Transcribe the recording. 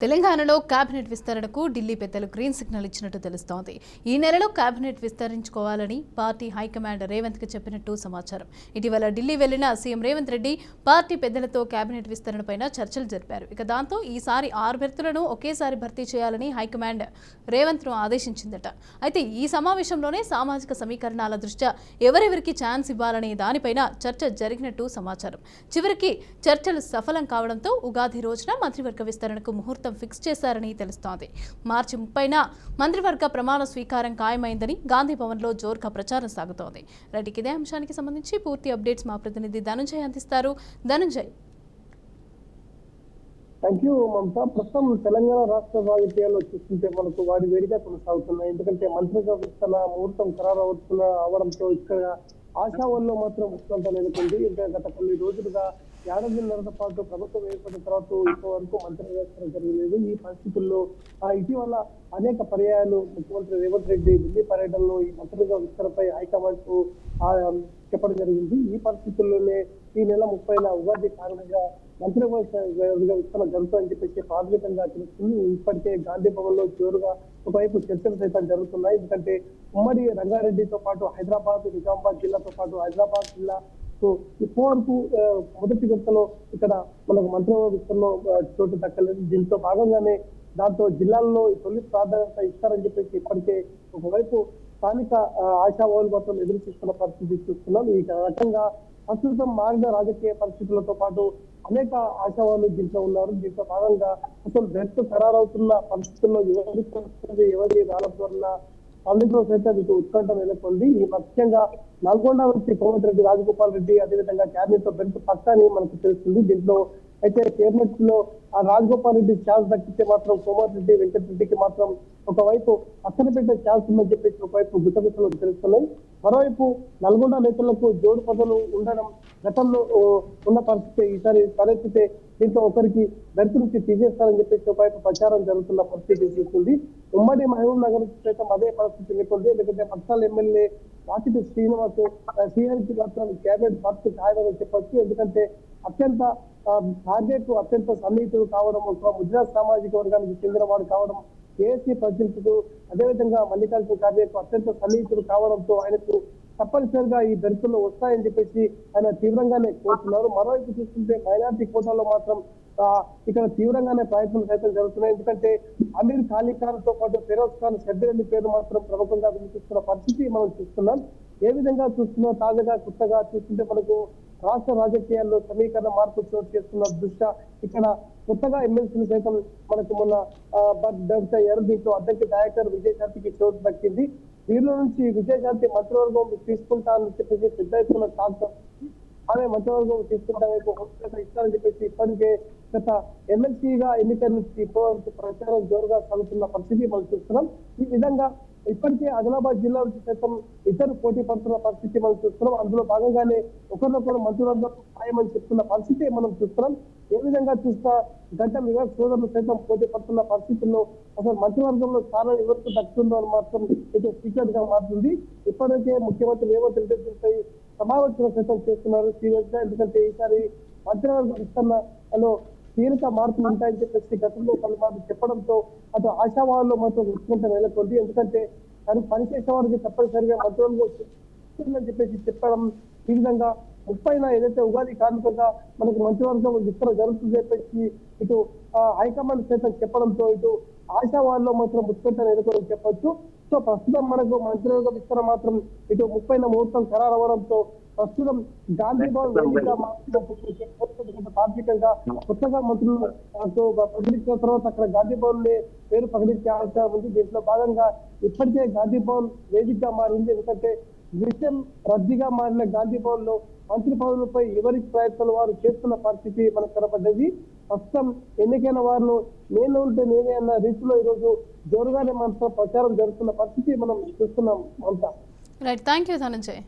తెలంగాణలో కేబినెట్ విస్తరణకు ఢిల్లీ పెద్దలు గ్రీన్ సిగ్నల్ ఇచ్చినట్టు తెలుస్తోంది. ఈ నెలలో కేబినెట్ విస్తరించుకోవాలని పార్టీ హైకమాండ్ రేవంత్ కి చెప్పినట్టు సమాచారం. ఇటీవల ఢిల్లీ వెళ్లిన సీఎం రేవంత్ రెడ్డి పార్టీ పెద్దలతో కేబినెట్ విస్తరణపైన చర్చలు జరిపారు. ఇక దాంతో ఈసారి 6 భర్తీలను ఒకేసారి భర్తీ చేయాలని హైకమాండ్ రేవంత్ ను ఆదేశించిందట. అయితే ఈ సమావేశంలోనే సామాజిక సమీకరణాల దృష్ట్యా ఎవరెవరికి ఛాన్స్ ఇవ్వాలనే దానిపైన చర్చ జరిగినట్టు సమాచారం. చివరికి చర్చలు సఫలం కావడంతో ఉగాది రోజున మంత్రివర్గ విస్తరణకు ముహూర్తం ఫిక్స్ చేశారని తెలుస్తోంది. మార్చి 30న మంత్రివర్గ ప్రమాణ స్వీకారం ఖాయమైందని గాంధీ భవన్ లో జోరుగా ప్రచారం సాగుతోంది. రైట్, ఇదే అంశానికి సంబంధించి పూర్తి అప్డేట్స్ మా ప్రతినిధి ధనుంజయ్ అందిస్తారు. ధనుంజయ్. Thank you Mamata. ప్రస్తుతం తెలంగాణ రాష్ట్ర రాజకీయాల్లో చూస్తుంటే మనకు వారి వేడిగా కొనసాగుతున్నాయి. ఎందుకంటే మంత్రిగా విస్తరణ ముహూర్తం ఖరారు అవడంతో ఇక్కడ ఆశావాల్లో మాత్రం ఉత్కంఠ నెలకొంది. ఇంకా గత కొన్ని రోజులుగా ఏడాదిన్నర పాటు ప్రభుత్వం ఏర్పడిన తర్వాత ఇంతవరకు మంత్రి విస్తరణ జరగలేదు. ఈ పరిస్థితుల్లో ఇటీవల అనేక పర్యాయాలు ముఖ్యమంత్రి రేవంత్ రెడ్డి ఢిల్లీ పర్యటనలో ఈ మంత్రిగా విస్తరణపై హైకమాండ్ కు చెప్పడం జరిగింది. ఈ పరిస్థితుల్లోనే ఈ నెల 30న ఉగాది కారణంగా మంత్రివర్గ విస్తరణ జరుగుతుందని చెప్పేసి ప్రాథమికంగా తెలుస్తుంది. ఇప్పటికే గాంధీ భవన్ లో జోరుగా ఒకవైపు చర్చలు సైతం జరుగుతున్నాయి. ఎందుకంటే ఉమ్మడి రంగారెడ్డితో పాటు హైదరాబాద్, నిజామాబాద్ జిల్లాతో పాటు హైదరాబాద్ జిల్లా ఇప్పటివరకు మొదటి విడతలో ఇక్కడ మనకు మంత్రివర్గ విస్తరణలో చోటు దక్కలేదు. దీంతో భాగంగానే దాంతో జిల్లాల్లో తొలి ప్రాధాన్యత ఇస్తారని చెప్పేసి ఇప్పటికే ఒకవైపు స్థానిక ఆశావాహులు మాత్రం ఎదురు చూస్తున్న పరిస్థితి చూస్తున్నాం. ఈ రకంగా ప్రస్తుతం మారిన రాజకీయ పరిస్థితులతో పాటు అనేక ఆశావాహులు దీంట్లో ఉన్నారు. దీంట్లో భాగంగా అసలు బెర్త్ ఖరారవుతున్న పరిస్థితుల్లో ఎవరి రాలవల్ల పల్లెలో సైతం ఇటు ఉత్కంఠ నెలకొంది. ఈ ముఖ్యంగా నల్గొండ నుంచి కోమటిరెడ్డి రాజగోపాల్ రెడ్డి అదేవిధంగా క్యాబినెట్ లో బెర్త్ పక్కని మనకు తెలుస్తుంది. దీంట్లో అయితే కేబినెట్ లో ఆ రాజగోపాల్ రెడ్డి ఛాన్స్ దక్కితే మాత్రం కోమటిరెడ్డి వెంకటరెడ్డికి మాత్రం ఒకవైపు పక్కన పెట్టే ఛాన్స్ ఉందని చెప్పేసి ఒకవైపు గుసగుసలు తెలుస్తున్నాయి. మరోవైపు నల్గొండ నేతలకు జోడు పదవులు ఉండడం గతంలో ఉన్న పరిస్థితి ఈసారి తలెత్తితే దీంట్లో ఒకరికి బెర్త్ నుంచి తీసేస్తారని చెప్పేసి ఒకవైపు ప్రచారం జరుగుతున్న పరిస్థితి చూస్తుంది. ఉమ్మడి మహబూబ్ నగర్ సైతం అదే పరిస్థితి నెలకొంది. ఎందుకంటే పక్షాల ఎమ్మెల్యే వాకిటి శ్రీనివాస్ శ్రీహరికి మాత్రం క్యాబినెట్ బర్త్ ఖాయమని చెప్పొచ్చు. ఎందుకంటే అత్యంత టార్గెట్ అత్యంత సన్నిహితుడు కావడం, ఒక ముద్రా సామాజిక వర్గానికి చెందిన వాడు కావడం, ఏఎస్సీ ప్రతినిధులు అదేవిధంగా మల్లికార్జున ఖార్గేకు అత్యంత సన్నిహితుడు కావడంతో ఆయనకు తప్పనిసరిగా ఈ బెర్తులు వస్తాయని చెప్పేసి ఆయన తీవ్రంగానే కోరుతున్నారు. మరోవైపు చూస్తుంటే మైనార్టీ కోటాలో మాత్రం ఇక్కడ తీవ్రంగానే ప్రయత్నాలు సైతం జరుగుతున్నాయి. ఎందుకంటే అమీర్ ఖాళీ ఖాన్ తో పాటు ఫిరోజ్ ఖాన్ షెడ్యూల్ పేరు మాత్రం ప్రముఖంగా వినిపిస్తున్న పరిస్థితి మనం చూస్తున్నాం. ఏ విధంగా చూస్తున్నాం తాజాగా కొత్తగా చూస్తుంటే మనకు రాష్ట్ర రాజకీయాల్లో సమీకరణ మార్పు చోటు చేస్తున్న దృష్ట్యా ఇక్కడ కొత్తగా ఎమ్మెల్సీలు సైతం మనకు మొన్న దీంట్లో అద్దెకి డైరెక్టర్ విజయశాంతికి చోటు దక్కింది. వీరిలో నుంచి విజయశాంతి మంత్రివర్గం తీసుకుంటానని చెప్పేసి పెద్ద ఎత్తున టాక్ ఆమె మంత్రివర్గం తీసుకుంటా వైపు ఇస్తారని చెప్పేసి ఇప్పటికే గత ఎమ్మెల్సీగా ఎన్నికల నుంచి ఇప్పటివరకు ప్రచారం జోరుగా సాగుతున్న పరిస్థితి మనం చూస్తున్నాం. ఈ విధంగా ఇప్పటికే ఆదిలాబాద్ జిల్లా నుంచి సైతం ఇద్దరు పోటీ పడుతున్న పరిస్థితి మనం చూస్తున్నాం. అందులో భాగంగానే ఒకరినొకరు మంత్రివర్గం ఖాయమని చెప్తున్న పరిస్థితి మనం చూస్తున్నాం. ఏ విధంగా చూస్తా గంట వివేక్ సోదరులు సైతం పోటీ పడుతున్న పరిస్థితుల్లో అసలు మంత్రివర్గంలో స్థానం ఎవరికి దక్కుతుందో అని మాత్రం ఇది సీక్రెట్ గా మారుతుంది. ఇప్పటికే ముఖ్యమంత్రి రేవంత్ రెడ్డి సమావేశంలో సైతం చేస్తున్నారు సీరియస్ గా. ఎందుకంటే ఈసారి మంత్రివర్గ విస్తరణలో కీలక మార్పులు ఉంటాయని చెప్పేసి గతంలో పలుమార్లు చెప్పడంతో అటు ఆశావాహుల్లో మాత్రం ఉత్కంఠ నెలకొంది. ఎందుకంటే తను పనిచేసే వారికి తప్పనిసరిగా మంత్రివర్గం చెప్పేసి చెప్పడం. ఈ విధంగా 30న ఏదైతే ఉగాది కారణంగా మనకు మంత్రివర్గం విస్తరణ జరుగుతుంది చెప్పేసి ఇటు హైకమాండ్ సైతం చెప్పడంతో ఇటు ఆశావాహుల్లో మాత్రం ఉత్కంఠ నెలకొని చెప్పొచ్చు. సో ప్రస్తుతం మనకు మంత్రివర్గ విస్తరణ మాత్రం ఇటు 30న ముహూర్తం ఖరారు అవడంతో ప్రస్తుతం గాంధీ భవన్ తాత్వికంగా కొత్తగా మంత్రులు ప్రకటించిన తర్వాత అక్కడ గాంధీ భవన్ పేరు ప్రకటించే అవసరం ఉంది. దీంట్లో భాగంగా ఇప్పటికే గాంధీ భవన్ వేదికగా మారింది. ఎందుకంటే విషయం రద్దీగా మారిన గాంధీ భవన్ లో మంత్రి పదవులపై ఎవరి ప్రయత్నాలు వారు చేస్తున్న పరిస్థితి మనకు కనపడ్డది. ప్రస్తుతం ఎన్నికైన వారిని నేను ఉంటే నేనే అన్న రీతిలో ఈరోజు జోరుగానే మనతో ప్రచారం జరుగుతున్న పరిస్థితి మనం చూస్తున్నాం అంతా. Right, thank you Dhananjay.